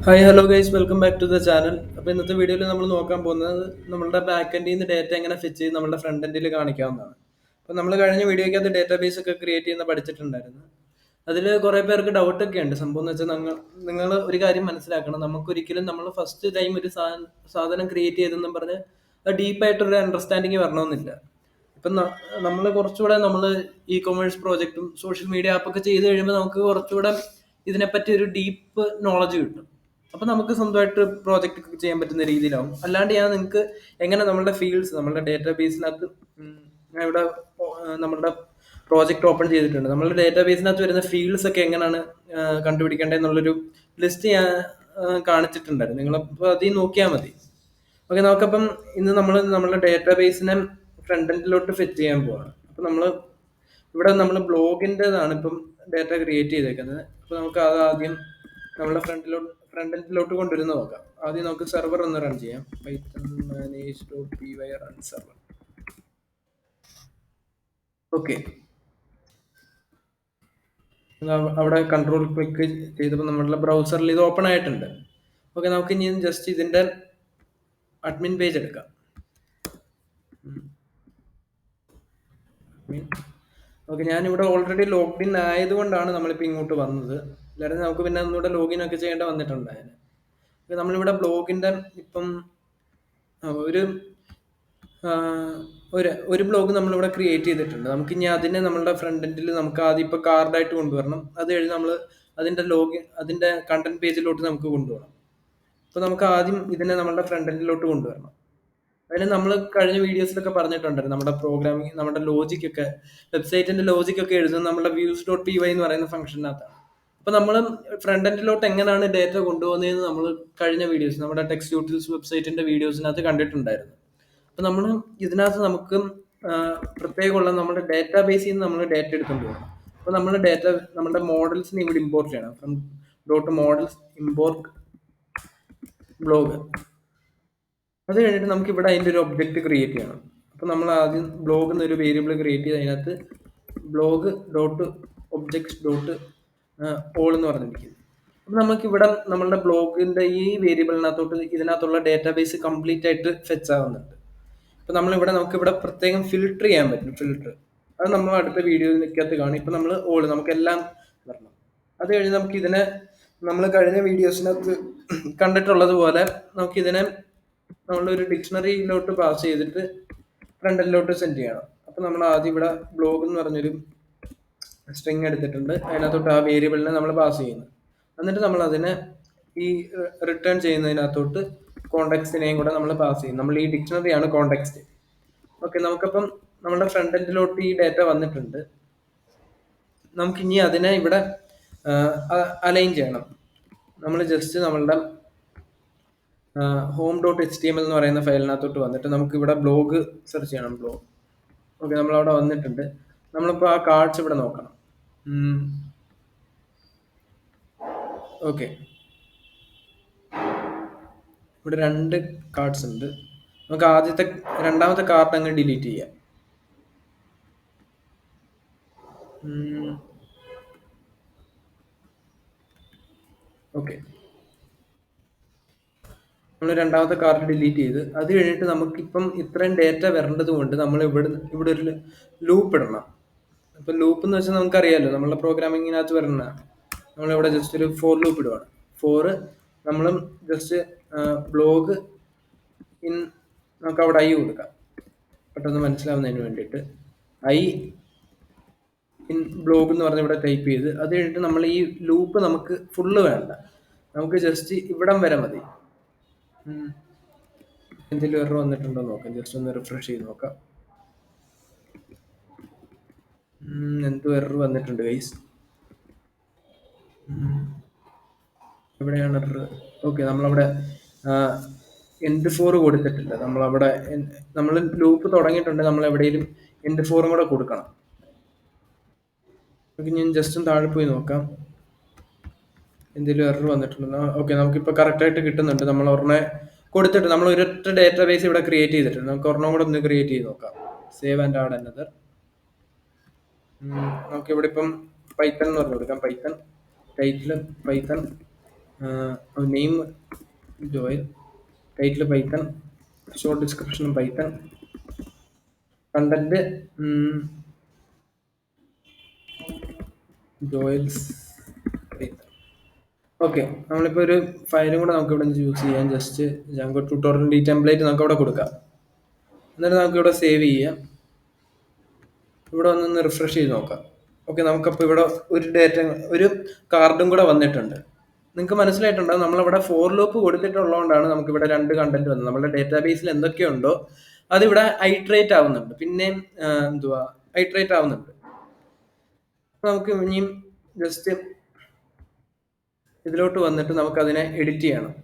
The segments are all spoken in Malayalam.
Hi hello guys welcome back to the channel. അപ്പോൾ ഇന്നത്തെ വീഡിയോയിൽ നമ്മൾ നോക്കാൻ പോകുന്നത് നമ്മളുടെ ബാക്ക് എൻഡിൽ നിന്ന് ഡേറ്റ എങ്ങനെ ഫെച്ച് ചെയ്ത് നമ്മുടെ ഫ്രണ്ട് എൻഡിൽ കാണിക്കാവുന്നതാണ്. അപ്പോൾ നമ്മൾ കഴിഞ്ഞ വീഡിയോയ്ക്കകത്ത് ഡേറ്റാബേസ് ഒക്കെ ക്രിയേറ്റ് ചെയ്യുന്ന പഠിച്ചിട്ടുണ്ടായിരുന്നു. അതിൽ കുറേ പേർക്ക് ഡൗട്ടൊക്കെ ഉണ്ട്. സംഭവം എന്ന് വെച്ചാൽ നിങ്ങൾ ഒരു കാര്യം മനസ്സിലാക്കണം, നമുക്കൊരിക്കലും നമ്മൾ ഫസ്റ്റ് ടൈം ഒരു സാധനം ക്രിയേറ്റ് ചെയ്തെന്നും പറഞ്ഞ് അത് ഡീപ്പായിട്ടൊരു അണ്ടർസ്റ്റാൻഡിങ് വരണമെന്നില്ല. ഇപ്പം നമ്മൾ കുറച്ചുകൂടെ നമ്മൾ ഇ കൊമേഴ്സ് പ്രോജക്റ്റും സോഷ്യൽ മീഡിയ ആപ്പൊക്കെ ചെയ്ത് കഴിയുമ്പോൾ നമുക്ക് കുറച്ചുകൂടെ ഇതിനെപ്പറ്റി ഒരു ഡീപ്പ് നോളജ് കിട്ടും. അപ്പൊ നമുക്ക് സ്വന്തമായിട്ട് പ്രോജക്റ്റ് ഒക്കെ ചെയ്യാൻ പറ്റുന്ന രീതിയിലാവും. അല്ലാണ്ട് ഞാൻ നിങ്ങൾക്ക് എങ്ങനെ നമ്മളുടെ ഫീൽഡ്സ് നമ്മളുടെ ഡേറ്റാബേസിനകത്ത് ഞാൻ ഇവിടെ നമ്മളുടെ പ്രോജക്റ്റ് ഓപ്പൺ ചെയ്തിട്ടുണ്ട്. നമ്മളുടെ ഡേറ്റാബേസിനകത്ത് വരുന്ന ഫീൽഡ്സ് ഒക്കെ എങ്ങനെയാണ് കണ്ടുപിടിക്കേണ്ടതെന്നുള്ളൊരു ലിസ്റ്റ് ഞാൻ കാണിച്ചിട്ടുണ്ടായിരുന്നു. നിങ്ങളപ്പോൾ അതിൽ നോക്കിയാൽ മതി. ഓക്കെ, നമുക്കപ്പം ഇന്ന് നമ്മൾ നമ്മളുടെ ഡേറ്റാബേസിനെ ഫ്രണ്ട് എൻഡിലോട്ട് ഫിറ്റ് ചെയ്യാൻ പോവാണ്. അപ്പം നമ്മൾ ബ്ലോഗിൻ്റെതാണ് ഇപ്പം ഡേറ്റ ക്രിയേറ്റ് ചെയ്തേക്കുന്നത്. അപ്പോൾ നമുക്ക് അത് ആദ്യം നമ്മളെ ഫ്രണ്ട് എൻഡിലോട്ട് കൊണ്ടുവരുന്ന നോക്കാം. ആദ്യം നമുക്ക് സെർവർ ഒന്ന് റൺ ചെയ്യാം. Python manage.py run server. Okay, അവിടെ കൺട്രോൾ ക്ലിക്ക് ചെയ്തപ്പോൾ നമ്മളുടെ ബ്രൗസറിൽ ഇത് ഓപ്പൺ ആയിട്ടുണ്ട്. ഓക്കെ, നമുക്ക് ഇനി ജസ്റ്റ് ഇതിൻ്റെ അഡ്മിൻ പേജ് എടുക്കാം. ഓക്കെ, ഞാനിവിടെ ഓൾറെഡി ലോഗിൻ ആയതുകൊണ്ടാണ് നമ്മളിപ്പോൾ ഇങ്ങോട്ട് വന്നത്. അല്ലാതെ നമുക്ക് പിന്നെ ഒന്നുകൂടെ ലോഗിൻ ഒക്കെ ചെയ്യേണ്ട വന്നിട്ടുണ്ടായിരുന്നു. നമ്മളിവിടെ ബ്ലോഗിൻ്റെ ഇപ്പം ഒരു ഒരു ബ്ലോഗ് നമ്മളിവിടെ ക്രിയേറ്റ് ചെയ്തിട്ടുണ്ട്. നമുക്ക് ഇനി അതിനെ നമ്മളുടെ ഫ്രണ്ട് എൻഡിൽ നമുക്ക് ആദ്യം ഇപ്പോൾ കാർഡായിട്ട് കൊണ്ടുവരണം. അത് കഴിഞ്ഞ് നമ്മൾ അതിൻ്റെ കണ്ടന്റ് പേജിലോട്ട് നമുക്ക് കൊണ്ടുപോകണം. അപ്പോൾ നമുക്ക് ആദ്യം ഇതിനെ നമ്മളുടെ ഫ്രണ്ട് എൻഡിലോട്ട് കൊണ്ടുവരണം. അതിന് നമ്മൾ കഴിഞ്ഞ വീഡിയോസിലൊക്കെ പറഞ്ഞിട്ടുണ്ടായിരുന്നു, നമ്മുടെ പ്രോഗ്രാമിങ്, നമ്മുടെ ലോജിക്കൊക്കെ, വെബ്സൈറ്റിന്റെ ലോജിക്കൊക്കെ എഴുതുന്നത് നമ്മുടെ views.py എന്ന് പറയുന്ന ഫംഗ്ഷനകത്താണ്. അപ്പൊ നമ്മൾ ഫ്രണ്ട് എൻഡിലോട്ട് എങ്ങനെയാണ് ഡേറ്റ കൊണ്ടുപോകുന്നതെന്ന് നമ്മൾ കഴിഞ്ഞ വീഡിയോസ്, നമ്മുടെ ടെക്സ്റ്റ് യൂട്ടിൽസ് വെബ്സൈറ്റിന്റെ വീഡിയോസിനകത്ത് കണ്ടിട്ടുണ്ടായിരുന്നു. അപ്പൊ നമ്മൾ ഇതിനകത്ത് നമുക്ക് പ്രത്യേകമുള്ള നമ്മുടെ ഡേറ്റാബേസിൽ നിന്ന് നമ്മൾ ഡേറ്റ എടുത്തുകൊണ്ട് പോകണം. അപ്പൊ നമ്മുടെ മോഡൽസിനെ ഇവിടെ ഇമ്പോർട്ട് ചെയ്യണം. From dot models import blog. അത് കഴിഞ്ഞിട്ട് നമുക്ക് ഇവിടെ അതിൻ്റെ ഒരു ഒബ്ജക്റ്റ് ക്രിയേറ്റ് ചെയ്യണം. അപ്പോൾ നമ്മൾ ആദ്യം ബ്ലോഗ് എന്നൊരു വേരിയബിൾ ക്രിയേറ്റ് ചെയ്ത് അതിനകത്ത് blog dot objects dot all എന്ന് പറഞ്ഞിരിക്കുന്നത്. അപ്പോൾ നമുക്ക് ഇവിടെ നമ്മളുടെ ബ്ലോഗിൻ്റെ ഈ വേരിയബിളിനകത്തോട്ട് ഇതിനകത്തുള്ള ഡേറ്റാബേസ് കംപ്ലീറ്റ് ആയിട്ട് ഫെച്ച് ആവുന്നുണ്ട്. അപ്പോൾ നമുക്കിവിടെ പ്രത്യേകം ഫിൽട്ടർ ചെയ്യാൻ പറ്റും. ഫിൽട്ടർ അത് നമ്മൾ അടുത്ത വീഡിയോയിലേക്കകത്ത് കാണും. ഇപ്പം നമ്മൾ നമുക്കെല്ലാം വരണം. അത് കഴിഞ്ഞ് നമുക്കിതിനെ നമ്മൾ കഴിഞ്ഞ വീഡിയോസിനകത്ത് കണ്ടിട്ടുള്ളത് പോലെ നമുക്കിതിനെ നമ്മളൊരു ഡിക്ഷണറിയിലോട്ട് പാസ് ചെയ്തിട്ട് ഫ്രണ്ട് എൻഡിലോട്ട് സെൻഡ് ചെയ്യണം. അപ്പം നമ്മൾ ആദ്യം ഇവിടെ ബ്ലോഗ് എന്ന് പറഞ്ഞൊരു സ്ട്രിങ് എടുത്തിട്ടുണ്ട്. അതിനകത്തോട്ട് ആ വേരിയബിളിനെ നമ്മൾ പാസ് ചെയ്യുന്നു. എന്നിട്ട് നമ്മൾ അതിനെ ഈ റിട്ടേൺ ചെയ്യുന്നതിനകത്തോട്ട് കോണ്ടെക്സ്റ്റിനെയും കൂടെ നമ്മൾ പാസ് ചെയ്യും. നമ്മൾ ഈ ഡിക്ഷണറിയാണ് കോണ്ടെക്സ്റ്റ്. ഓക്കെ, നമുക്കപ്പം നമ്മുടെ ഫ്രണ്ട് എൻഡിലോട്ട് ഈ ഡേറ്റ വന്നിട്ടുണ്ട്. നമുക്കിനി അതിനെ ഇവിടെ അലൈൻ ചെയ്യണം. നമ്മൾ ജസ്റ്റ് നമ്മളുടെ home.html എന്ന് പറയുന്ന ഫയലിനകത്തോട്ട് വന്നിട്ട് നമുക്ക് ഇവിടെ ബ്ലോഗ് സെർച്ച് ചെയ്യണം. ബ്ലോഗ്. ഓക്കെ, നമ്മളവിടെ വന്നിട്ടുണ്ട്. നമ്മളിപ്പോൾ ആ കാർഡ്സ് ഇവിടെ നോക്കണം. ഓക്കെ, ഇവിടെ 2 കാർഡ്സ് ഉണ്ട്. നമുക്ക് രണ്ടാമത്തെ കാർഡ് അങ്ങ് ഡിലീറ്റ് ചെയ്യാം. ഓക്കെ, നമ്മൾ രണ്ടാമത്തെ കാർഡ് ഡിലീറ്റ് ചെയ്ത് അത് കഴിഞ്ഞിട്ട് നമുക്കിപ്പം ഇത്രയും ഡേറ്റ വരേണ്ടത് കൊണ്ട് നമ്മൾ ഇവിടെ ഒരു ലൂപ്പ് ഇടണം. ഇപ്പം ലൂപ്പ് എന്ന് വെച്ചാൽ നമുക്കറിയാമല്ലോ, നമ്മളുടെ പ്രോഗ്രാമിങ്ങിനകത്ത് വരണ നമ്മളിവിടെ ജസ്റ്റ് ഒരു ഫോർ ലൂപ്പ് ഇടുവാണ്. നമ്മൾ ജസ്റ്റ് ബ്ലോഗ് ഇൻ നമുക്ക് അവിടെ ഐ കൊടുക്കാം, പെട്ടെന്ന് മനസ്സിലാവുന്നതിന് വേണ്ടിയിട്ട്. ഐ ഇൻ ബ്ലോഗ് എന്ന് പറഞ്ഞ് ഇവിടെ ടൈപ്പ് ചെയ്ത് അത് കഴിഞ്ഞിട്ട് നമ്മൾ ഈ ലൂപ്പ് നമുക്ക് ഫുള്ള് വേണ്ട, നമുക്ക് ജസ്റ്റ് ഇവിടം വരെ മതി. എന്തെങ്കിലും എറർ വന്നിട്ടുണ്ടോ നോക്കാം. ജസ്റ്റ് ഒന്ന് റിഫ്രഷ് ചെയ്ത് നോക്കാം. എന്തോ എറർ വന്നിട്ടുണ്ട് ഗൈസ്. എവിടെയാണ് എറർ? ഓക്കെ, നമ്മളവിടെ എൻഡ് 4 കൊടുത്തിട്ടില്ല. നമ്മൾ ലൂപ്പ് തുടങ്ങിയിട്ടുണ്ട്. നമ്മൾ എവിടെയെങ്കിലും എൻഡ് 4 കൂടെ കൊടുക്കണം. ഓക്കെ, ഞാൻ ജസ്റ്റ് താഴെ പോയി നോക്കാം എന്തെങ്കിലും എറർ വന്നിട്ടുണ്ടെന്ന്. ഓക്കെ, നമുക്കിപ്പോൾ കറക്റ്റായിട്ട് കിട്ടുന്നുണ്ട്. നമ്മൾ ഒരെണ്ണെ കൊടുത്തിട്ട് നമ്മൾ ഒരൊറ്റ ഡേറ്റാബേസ് ഇവിടെ ക്രിയേറ്റ് ചെയ്തിട്ടുണ്ട്. നമുക്ക് ഒരെണ്ണം കൂടെ ഒന്ന് ക്രിയേറ്റ് ചെയ്ത് നോക്കാം. Save and add another. നമുക്കിവിടെ ഇപ്പം പൈത്തൺ എന്ന് പറഞ്ഞു കൊടുക്കാം. Python title Python name Joel, title Python, short description Python, content Joel's Python. Okay, നമ്മളിപ്പോൾ ഒരു ഫയലും കൂടെ നമുക്ക് ഇവിടെ നിന്ന് ചൂസ് ചെയ്യാം. ജസ്റ്റ് ജാങ്കോ ട്യൂട്ടോറിയൽ ഈ ടെംപ്ലേറ്റ് നമുക്ക് അവിടെ കൊടുക്കാം. എന്നിട്ട് നമുക്ക് ഇവിടെ സേവ് ചെയ്യാം. ഇവിടെ വന്നൊന്ന് റിഫ്രഷ് ചെയ്ത് നോക്കാം. ഓക്കെ, നമുക്കപ്പോൾ ഇവിടെ ഒരു ഡേറ്റ, ഒരു കാർഡും കൂടെ വന്നിട്ടുണ്ട്. നിങ്ങൾക്ക് മനസ്സിലായിട്ടുണ്ടാവും നമ്മളിവിടെ ഫോർ ലൂപ്പ് കൊടുത്തിട്ടുള്ളതുകൊണ്ടാണ് നമുക്കിവിടെ രണ്ട് കണ്ടന്റ് വന്നത്. നമ്മുടെ ഡേറ്റാബേസിൽ എന്തൊക്കെയുണ്ടോ അതിവിടെ ഐട്രേറ്റ് ആവുന്നുണ്ട്, പിന്നെയും എന്തുവാ ഐട്രേറ്റ് ആവുന്നുണ്ട്. നമുക്ക് ഇനിയും ജസ്റ്റ് ഇതിലോട്ട് വന്നിട്ട് നമുക്ക് അതിനെ എഡിറ്റ് ചെയ്യണം.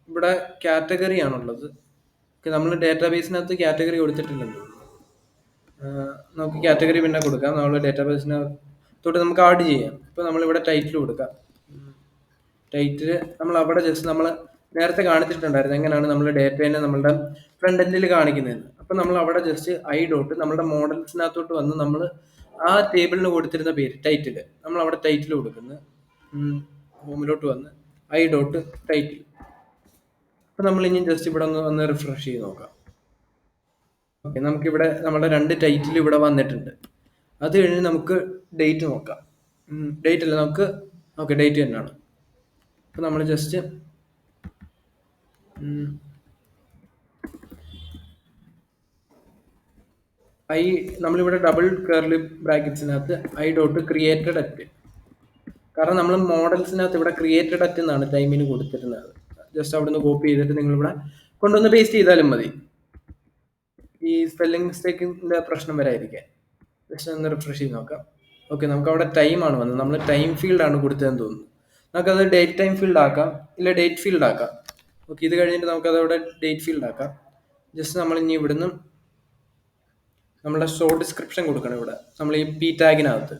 ഇവിടെ കാറ്റഗറി ആണുള്ളത്. നമ്മൾ ഡേറ്റാബേസിനകത്ത് കാറ്റഗറി കൊടുത്തിട്ടില്ലല്ലോ. നമുക്ക് കാറ്റഗറി പിന്നെ കൊടുക്കാം. നമ്മൾ ഡേറ്റാബേസിനകത്തോട്ട് നമുക്ക് ആഡ് ചെയ്യാം. ഇപ്പോൾ നമ്മളിവിടെ ടൈറ്റിൽ കൊടുക്കാം. ടൈറ്റിൽ നമ്മൾ അവിടെ ജസ്റ്റ് നമ്മൾ നേരത്തെ കാണിച്ചിട്ടുണ്ടായിരുന്നു എങ്ങനെയാണ് നമ്മൾ ഡേറ്റേനെ നമ്മളുടെ ഫ്രണ്ട് എൻഡിൽ കാണിക്കുന്നതെന്ന്. അപ്പം നമ്മൾ അവിടെ ജസ്റ്റ് ഐ ഡോട്ട് നമ്മുടെ മോഡൽസിനകത്തോട്ട് വന്ന് നമ്മൾ ആ ടേബിളിന് കൊടുത്തിരുന്ന പേര് ടൈറ്റിൽ നമ്മൾ അവിടെ ടൈറ്റിൽ കൊടുക്കുന്നു. ഹോമിലോട്ട് വന്ന് ഐ ഡോട്ട് ടൈറ്റിൽ. അപ്പം നമ്മൾ ഇനി ജസ്റ്റ് ഇവിടെ ഒന്ന് റിഫ്രഷ് ചെയ്ത് നോക്കാം. ഓക്കെ, നമുക്കിവിടെ നമ്മുടെ രണ്ട് ടൈറ്റിൽ ഇവിടെ വന്നിട്ടുണ്ട്. അത് കഴിഞ്ഞ് നമുക്ക് ഡേറ്റ് നോക്കാം. ഡേറ്റ് അല്ല, നമുക്ക് ഓക്കെ ഡേറ്റ് തന്നെയാണ്. അപ്പം നമ്മൾ ജസ്റ്റ് നമ്മളിവിടെ ഡബിൾ കർലി ബ്രാക്കറ്റ്സിനകത്ത് ഐ ഡോട്ട് ക്രിയേറ്റഡ് അറ്റ്, കാരണം നമ്മൾ മോഡൽസിനകത്ത് ഇവിടെ ക്രിയേറ്റഡ് അറ്റ് എന്നാണ് ടൈമിന് കൊടുത്തിരുന്നത്. ജസ്റ്റ് അവിടെ നിന്ന് കോപ്പി ചെയ്തിട്ട് നിങ്ങളിവിടെ കൊണ്ടുവന്ന് പേസ്റ്റ് ചെയ്താലും മതി. ഈ സ്പെല്ലിംഗ് മിസ്റ്റേക്കിൻ്റെ പ്രശ്നം വരാതിരിക്കാൻ ജസ്റ്റ് ഒന്ന് റിഫ്രഷ് ചെയ്ത് നോക്കാം. ഓക്കെ, നമുക്ക് അവിടെ ടൈമാണ് വന്നത്. നമ്മൾ ടൈം ഫീൽഡ് ആണ് കൊടുത്തതെന്ന് തോന്നുന്നു. നമുക്കത് ഡേറ്റ് ടൈം ഫീൽഡ് ആക്കാം, ഇല്ല ഡേറ്റ് ഫീൽഡ് ആക്കാം. ഓക്കെ, ഇത് കഴിഞ്ഞിട്ട് നമുക്കത് അവിടെ ഡേറ്റ് ഫീൽഡ് ആക്കാം. ജസ്റ്റ് നമ്മൾ ഇനി ഇവിടുന്ന് നമ്മുടെ ഷോർട്ട് ഡിസ്ക്രിപ്ഷൻ കൊടുക്കണം. ഇവിടെ നമ്മൾ ഈ പി ടാഗിനകത്ത്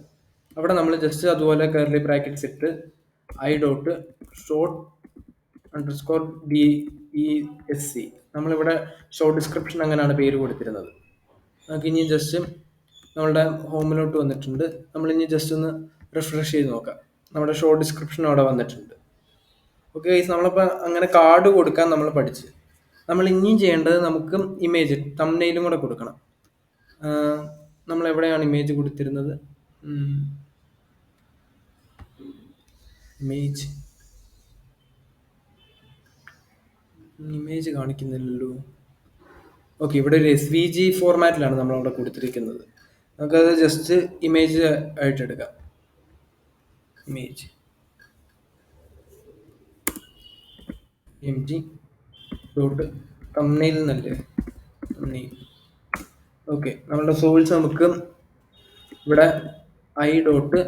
അവിടെ നമ്മൾ ജസ്റ്റ് അതുപോലെ കർലി ബ്രാക്കറ്റ്സ് ഇട്ട് I dot short underscore DESC, നമ്മളിവിടെ ഷോർട്ട് ഡിസ്ക്രിപ്ഷൻ അങ്ങനെയാണ് പേര് കൊടുത്തിരുന്നത്. നമുക്ക് ഇനി ജസ്റ്റ് നമ്മളുടെ ഹോമിലോട്ട് വന്നിട്ടുണ്ട്. നമ്മളിനി ജസ്റ്റ് ഒന്ന് റിഫ്രഷ് ചെയ്ത് നോക്കാം. നമ്മുടെ ഷോർട്ട് ഡിസ്ക്രിപ്ഷൻ അവിടെ വന്നിട്ടുണ്ട്. ഓക്കെ ഗൈസ്, നമ്മളിപ്പോൾ അങ്ങനെ കാർഡ് കൊടുക്കാൻ നമ്മൾ പഠിച്ച്. നമ്മൾ ഇനിയും ചെയ്യേണ്ടത് നമുക്ക് ഇമേജ് തംബ്നെയിലും കൂടെ കൊടുക്കണം. നമ്മൾ എവിടെയാണ് ഇമേജ് കൊടുത്തിരുന്നത്? ഇമേജ് കാണിക്കുന്നില്ലല്ലോ. ഓക്കെ, ഇവിടെ ഒരു SVG ഫോർമാറ്റിലാണ് നമ്മളവിടെ കൊടുത്തിരിക്കുന്നത്. നമുക്കത് ജസ്റ്റ് ഇമേജ് ആയിട്ട് എടുക്കാം. ഇമേജ് MG ഡോട്ട് തംബ്നെയിൽ എന്നല്ലേ? തംബ്നെയിൽ. ഓക്കെ, നമ്മളുടെ സോഴ്സ് നമുക്ക് ഇവിടെ ഐ ഡോട്ട്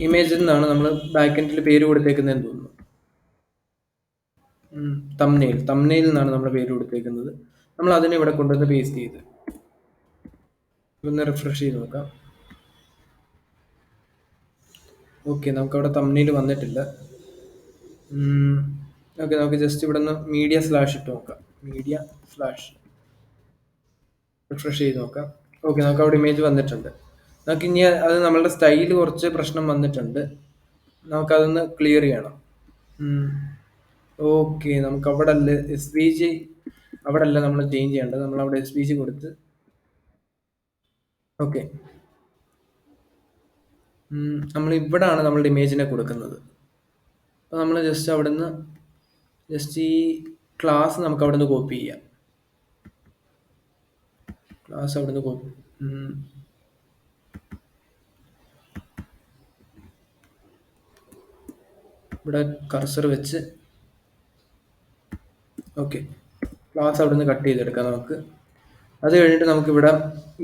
ഇമേജ് എന്നാണ് നമ്മൾ ബാക്ക് എൻഡിൽ പേര് കൊടുത്തേക്കുന്നതെന്ന് തോന്നുന്നു. തംബ്നെയിൽ എന്നാണ് നമ്മുടെ പേര് കൊടുത്തേക്കുന്നത്. നമ്മൾ അതിനെ ഇവിടെ കൊണ്ടുവന്ന് പേസ്റ്റ് ചെയ്ത് ഒന്ന് റിഫ്രഷ് ചെയ്ത് നോക്കാം. ഓക്കെ, നമുക്കവിടെ തംബ്നെയിൽ വന്നിട്ടില്ല. ഓക്കെ, നമുക്ക് ജസ്റ്റ് ഇവിടെ നിന്ന് മീഡിയ സ്ലാഷ് ഇട്ട് നോക്കാം. മീഡിയ സ്ലാഷ് റിഫ്രഷ് ചെയ്ത് നോക്കാം. ഓക്കെ, നമുക്ക് അവിടെ ഇമേജ് വന്നിട്ടുണ്ട്. നമുക്ക് ഇനി അത് നമ്മളുടെ സ്റ്റൈൽ കുറച്ച് പ്രശ്നം വന്നിട്ടുണ്ട്. നമുക്കതൊന്ന് ക്ലിയർ ചെയ്യണം. ഓക്കെ, നമുക്ക് അവിടെ അല്ല SVG, അവിടെ അല്ല നമ്മൾ ചേഞ്ച് ചെയ്യേണ്ടത്. നമ്മളവിടെ SVG കൊടുത്ത് ഓക്കെ, നമ്മൾ ഇവിടാണ് നമ്മളുടെ ഇമേജിനെ കൊടുക്കുന്നത്. അപ്പോൾ നമ്മൾ ജസ്റ്റ് അവിടെ നിന്ന് ജസ്റ്റ് ഈ ക്ലാസ് നമുക്ക് അവിടെ നിന്ന് കോപ്പി ചെയ്യാം. ക്ലാസ് അവിടെ നിന്ന് കോപ്പി ഇവിടെ കർസർ വെച്ച് ഓക്കെ, ക്ലാസ് അവിടെ നിന്ന് കട്ട് ചെയ്തെടുക്കാം നമുക്ക്. അത് കഴിഞ്ഞിട്ട് നമുക്കിവിടെ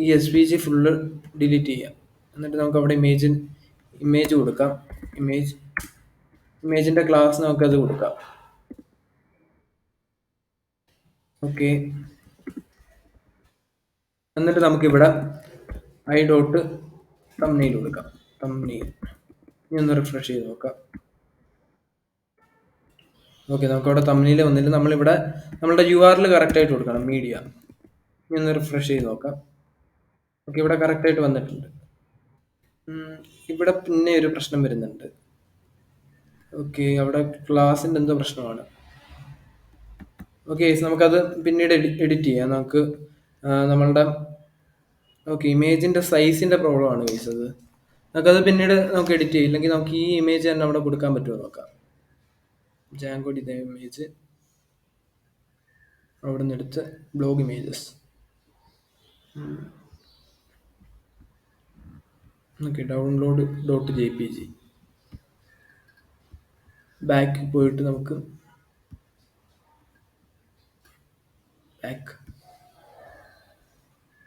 ഈ SVG ഫുള്ള് ഡിലീറ്റ് ചെയ്യാം. എന്നിട്ട് നമുക്ക് അവിടെ ഇമേജ് കൊടുക്കാം. ഇമേജിൻ്റെ ക്ലാസ് നമുക്കത് കൊടുക്കാം. ഓക്കെ, എന്നിട്ട് നമുക്കിവിടെ ഐ ഡോട്ട് തംബ്നെയിൽ കൊടുക്കാം. തംബ്നെയിൽ ഇനി ഒന്ന് റിഫ്രഷ് ചെയ്ത് നോക്കാം. ഓക്കെ, നമുക്കവിടെ തംബ്നെയിൽ വന്നില്ല. നമ്മളിവിടെ നമ്മളുടെ URL കറക്റ്റായിട്ട് കൊടുക്കണം. മീഡിയ ഇനി ഒന്ന് റിഫ്രഷ് ചെയ്ത് നോക്കാം. ഓക്കെ, ഇവിടെ കറക്റ്റായിട്ട് വന്നിട്ടുണ്ട്. ഇവിടെ പിന്നെ ഒരു പ്രശ്നം വരുന്നുണ്ട്. ഓക്കെ, അവിടെ ക്ലാസിന്റെ എന്തോ പ്രശ്നമാണ്. ഓക്കെ, നമുക്കത് പിന്നീട് എഡിറ്റ് ചെയ്യാം. നമുക്ക് നമ്മളുടെ ഓക്കെ ഇമേജിന്റെ സൈസിന്റെ പ്രോബ്ലം ആണ് ഗൈസ് അത്. നമുക്കത് പിന്നീട് നമുക്ക് എഡിറ്റ് ചെയ്യാം. ഇല്ലെങ്കിൽ നമുക്ക് ഈ ഇമേജ് തന്നെ അവിടെ കൊടുക്കാൻ പറ്റുമോ നോക്കാം. ജാങ്കോ ഡിസൈൻ ഇമേജ് അവിടെ നിന്ന് എടുത്ത് blog images. Okay, download .jpg. Back പോയിട്ട് നമുക്ക് ബാക്ക്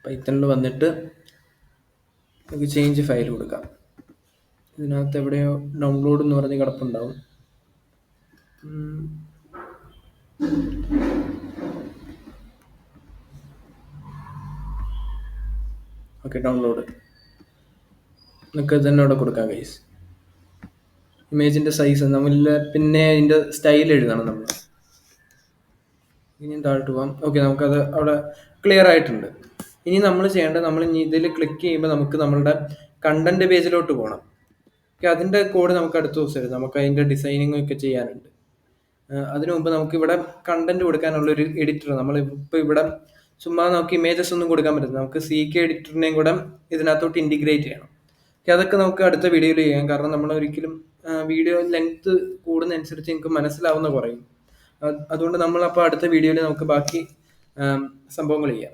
പൈത്തണിൽ വന്നിട്ട് നമുക്ക് ചേഞ്ച് ഫയൽ കൊടുക്കാം. ഇതിനകത്ത് എവിടെയോ ഡൗൺലോഡ് എന്ന് പറഞ്ഞ് കിടപ്പുണ്ടാവും. ഓക്കെ, ഡൗൺലോഡ് നമുക്ക് തന്നെ അവിടെ കൊടുക്കാം ഗൈസ്. ഇമേജിന്റെ സൈസ് നമ്മൾ പിന്നെ അതിന്റെ സ്റ്റൈൽ എഴുതണം നമ്മൾ. ഇനി താഴോട്ട് പോകാം. ഓക്കെ, നമുക്കത് അവിടെ ക്ലിയർ ആയിട്ടുണ്ട്. ഇനി നമ്മൾ ചെയ്യേണ്ടത്, നമ്മൾ ഇനി ഇതിൽ ക്ലിക്ക് ചെയ്യുമ്പോൾ നമുക്ക് നമ്മളുടെ കണ്ടന്റ് പേജിലോട്ട് പോകണം. ഓക്കെ, അതിന്റെ കോഡ് നമുക്ക് അടുത്ത ദിവസം എഴുതാം. നമുക്ക് അതിന്റെ ഡിസൈനിങ് ഒക്കെ ചെയ്യാനുണ്ട്. അതിനു മുമ്പ് നമുക്ക് ഇവിടെ കണ്ടന്റ് കൊടുക്കാനുള്ള ഒരു എഡിറ്റർ, നമ്മൾ ഇപ്പൊ ഇവിടെ ചുമ്മാ നമുക്ക് ഇമേജസ് ഒന്നും കൊടുക്കാൻ പറ്റില്ല. നമുക്ക് CK എഡിറ്ററിനെയും കൂടെ ഇതിനകത്തോട്ട് ഇന്റിഗ്രേറ്റ് ചെയ്യണം. അതൊക്കെ നമുക്ക് അടുത്ത വീഡിയോയിൽ ചെയ്യാം. കാരണം നമ്മൾ ഒരിക്കലും വീഡിയോ ലെങ്ത് കൂടുന്നതനുസരിച്ച് നിങ്ങൾക്ക് മനസ്സിലാവുന്ന കുറയും. അതുകൊണ്ട് നമ്മൾ അപ്പോൾ അടുത്ത വീഡിയോയിൽ നമുക്ക് ബാക്കി സംഭവങ്ങൾ ചെയ്യാം.